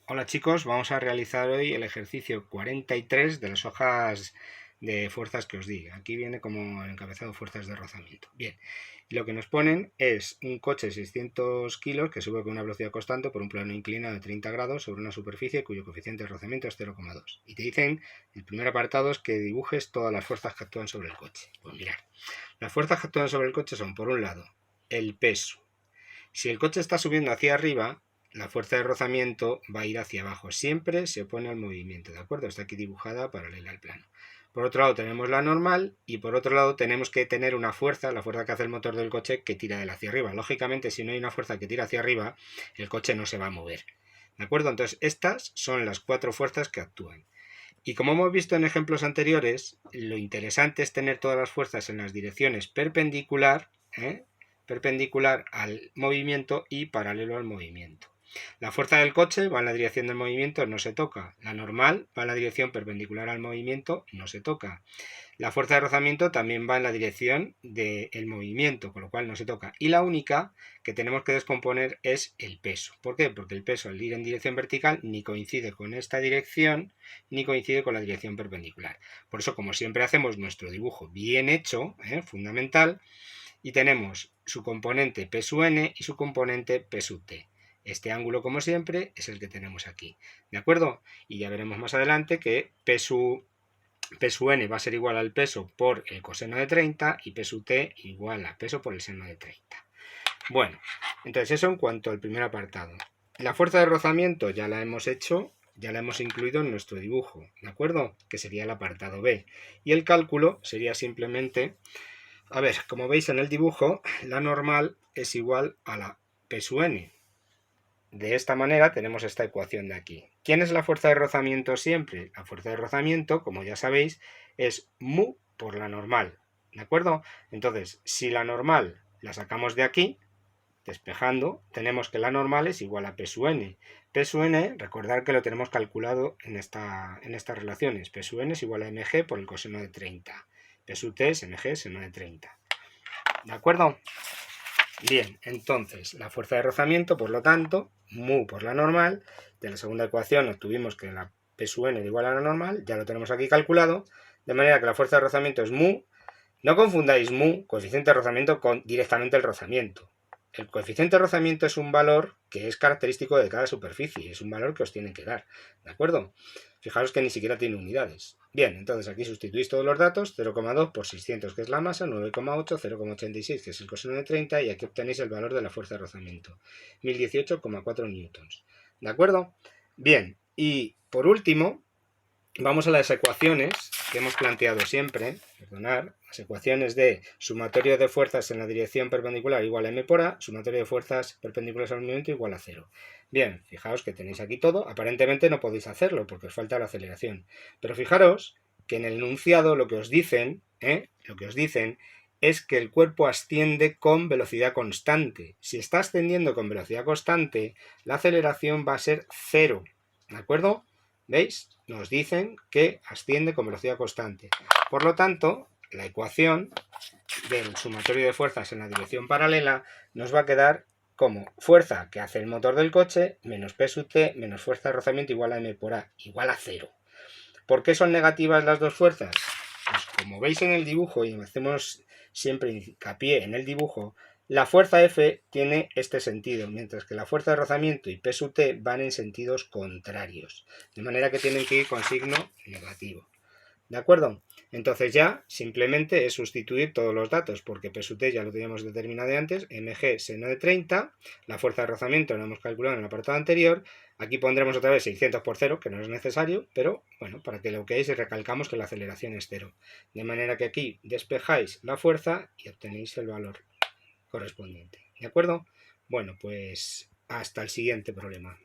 Hola chicos, vamos a realizar hoy el ejercicio 43 de las hojas de fuerzas que os di. Aquí viene como encabezado fuerzas de rozamiento. Bien, y lo que nos ponen es un coche de 600 kilos que sube con una velocidad constante por un plano inclinado de 30 grados sobre una superficie cuyo coeficiente de rozamiento es 0,2. Y te dicen, el primer apartado es que dibujes todas las fuerzas que actúan sobre el coche. Pues mirad, las fuerzas que actúan sobre el coche son, por un lado, el peso. Si el coche está subiendo hacia arriba, la fuerza de rozamiento va a ir hacia abajo. Siempre se opone al movimiento, ¿de acuerdo? Está aquí dibujada paralela al plano. Por otro lado tenemos la normal y por otro lado tenemos que tener una fuerza, la fuerza que hace el motor del coche, que tira de él hacia arriba. Lógicamente, si no hay una fuerza que tira hacia arriba, el coche no se va a mover. ¿De acuerdo? Entonces, estas son las cuatro fuerzas que actúan. Y como hemos visto en ejemplos anteriores, lo interesante es tener todas las fuerzas en las direcciones perpendicular al movimiento y paralelo al movimiento. La fuerza del coche va en la dirección del movimiento, no se toca. La normal va en la dirección perpendicular al movimiento, no se toca. La fuerza de rozamiento también va en la dirección del movimiento, con lo cual no se toca. Y la única que tenemos que descomponer es el peso. ¿Por qué? Porque el peso al ir en dirección vertical ni coincide con esta dirección ni coincide con la dirección perpendicular. Por eso, como siempre, hacemos nuestro dibujo bien hecho, fundamental, y tenemos su componente P sub n y su componente P sub t. Este ángulo, como siempre, es el que tenemos aquí. ¿De acuerdo? Y ya veremos más adelante que P sub n va a ser igual al peso por el coseno de 30 y P sub t igual a peso por el seno de 30. Bueno, entonces eso en cuanto al primer apartado. La fuerza de rozamiento ya la hemos hecho, ya la hemos incluido en nuestro dibujo, ¿de acuerdo? Que sería el apartado B. Y el cálculo sería simplemente, a ver, como veis en el dibujo, la normal es igual a la P sub n. De esta manera tenemos esta ecuación de aquí. ¿Quién es la fuerza de rozamiento siempre? La fuerza de rozamiento, como ya sabéis, es mu por la normal, ¿de acuerdo? Entonces, si la normal la sacamos de aquí, despejando, tenemos que la normal es igual a P sub n. P sub n, recordad que lo tenemos calculado en estas relaciones. P sub n es igual a mg por el coseno de 30. P sub t es mg seno de 30. ¿De acuerdo? Bien, entonces, la fuerza de rozamiento, por lo tanto, mu por la normal, de la segunda ecuación obtuvimos que la P sub n es igual a la normal, ya lo tenemos aquí calculado, de manera que la fuerza de rozamiento es mu. No confundáis mu, coeficiente de rozamiento, con directamente el rozamiento. El coeficiente de rozamiento es un valor que es característico de cada superficie, es un valor que os tienen que dar, ¿de acuerdo? Fijaros que ni siquiera tiene unidades. Bien, entonces aquí sustituís todos los datos, 0,2 por 600 que es la masa, 9,8, 0,86 que es el coseno de 30 y aquí obtenéis el valor de la fuerza de rozamiento, 1018,4 newtons. ¿De acuerdo? Bien, y por último, vamos a las ecuaciones que hemos planteado siempre, perdonad, las ecuaciones de sumatorio de fuerzas en la dirección perpendicular igual a m por a, sumatorio de fuerzas perpendiculares al movimiento igual a 0. Bien, fijaos que tenéis aquí todo, aparentemente no podéis hacerlo porque os falta la aceleración, pero fijaros que en el enunciado lo que os dicen es que el cuerpo asciende con velocidad constante. Si está ascendiendo con velocidad constante, la aceleración va a ser 0, ¿de acuerdo? ¿Veis? Nos dicen que asciende con velocidad constante. Por lo tanto, la ecuación del sumatorio de fuerzas en la dirección paralela nos va a quedar como fuerza que hace el motor del coche menos P sub t menos fuerza de rozamiento igual a m por a igual a 0. ¿Por qué son negativas las dos fuerzas? Pues como veis en el dibujo, y hacemos siempre hincapié en el dibujo, la fuerza F tiene este sentido, mientras que la fuerza de rozamiento y P sub t van en sentidos contrarios, de manera que tienen que ir con signo negativo. ¿De acuerdo? Entonces ya simplemente es sustituir todos los datos, porque P sub t ya lo teníamos determinado de antes, mg seno de 30, la fuerza de rozamiento lo hemos calculado en el apartado anterior, aquí pondremos otra vez 600 por 0, que no es necesario, pero bueno, para que lo veáis y recalcamos que la aceleración es 0. De manera que aquí despejáis la fuerza y obtenéis el valor correspondiente. ¿De acuerdo? Bueno, pues hasta el siguiente problema.